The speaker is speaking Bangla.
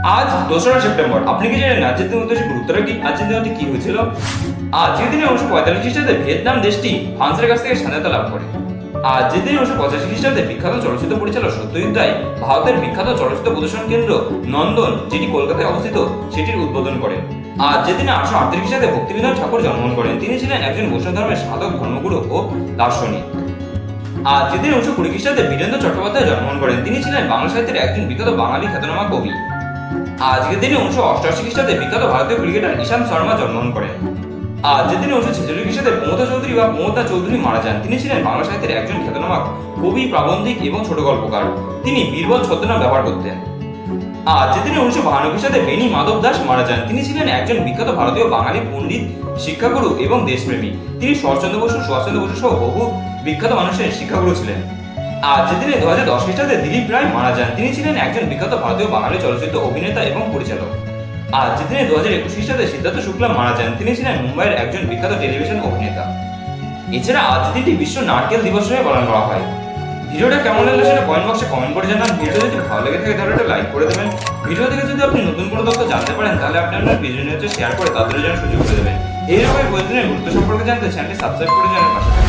আজ 2রা সেপ্টেম্বর। আপনি কি জানেন আজকের দিনের উদ্দেশ্যে গুরুত্বটা কি? আজকের দিনটি কি হয়েছিল? আজকের দিনে 1945 খ্রিস্টাব্দে ভিয়েতনাম দেশটি ফ্রান্সের কাছ থেকে স্বাধীনতা লাভ করে। আজকের দিনে 1985 খ্রিস্টাব্দে বিখ্যাত চলচ্চিত্র পরিচালক সত্যজিৎ রায় ভারতের বিখ্যাত চলচ্চিত্র প্রদর্শন কেন্দ্র নন্দন, যেটি কলকাতায় অবস্থিত, সেটির উদ্বোধন করেন। আজকের দিনে 1838 খ্রিস্টাব্দে ভক্তিবিনোদ ঠাকুর জন্মগ্রহণ করেন। তিনি ছিলেন একজন বৈষ্ণব ধর্মের সাধক, ধর্মগুরু ও দার্শনিক। আজকের দিনে 1920 খ্রিস্টাব্দে বীরেন্দ্র চট্টোপাধ্যায় জন্মগ্রহণ করেন। তিনি ছিলেন বাংলা সাহিত্যের একজন বিখ্যাত বাঙালি খ্যাতনামা কবি। আজকের দিনে 1988 খ্রিস্টাব্দে বিখ্যাত ভারতীয় ক্রিকেটার ঈশান্ত শর্মা জন্মগ্রহণ করেন। আজকের দিনে 1946 খ্রিস্টাব্দে প্রমোদ চৌধুরী বা প্রমোদা চৌধুরী মারা যান। তিনি ছিলেন বাংলা সাহিত্যের একজন খ্যাতনামা কবি, প্রাবন্ধিক এবং ছোট গল্পকার। তিনি বীরবল ছদ্মনাম ব্যবহার করতেন। আজকের দিনে 1952 খ্রিস্টাব্দে বেণী মাধব দাস মারা যান। তিনি ছিলেন একজন বিখ্যাত ভারতীয় বাঙালি পণ্ডিত, শিক্ষাগুরু এবং দেশপ্রেমী। তিনি শরৎচন্দ্র বসু, সুভাষচন্দ্র বসু সহ বহু বিখ্যাত মানুষের শিক্ষাগুরু ছিলেন। আজকের দিনে 2010 খ্রিস্টাব্দে দিলীপ রায় মারা যান। তিনি ছিলেন একজন বিখ্যাত ভারতীয় বাঙালি চলচ্চিত্র অভিনেতা এবং পরিচালক। আজকের দিনে 2021 খ্রিস্টাব্দে সিদ্ধার্থ শুক্লা মারা যান। তিনি ছিলেন মুম্বাইয়ের একজন বিখ্যাত টেলিভিশন অভিনেতা। এছাড়া আজকের দিনটি বিশ্ব নারকেল দিবস হিসেবে পালন করা হয়। ভিডিওটা কেমন লাগলো সেটা কমেন্ট বক্সে কমেন্ট করে জানান। ভিডিও যদি ভালো লেগে থাকে তাহলে একটা লাইক করে দেবেন। ভিডিও থেকে যদি আপনি নতুন কোনো তথ্য জানতে পারেন তাহলে আপনি আপনার প্রিয়জনের শেয়ার করে তাদের জন্য সুযোগ করে দেবেন। এইরকম প্রয়োজনীয় গুরুত্ব সম্পর্কে জানতে চ্যানেলটি সাবস্ক্রাইব করে জানার পাশে থাকুন।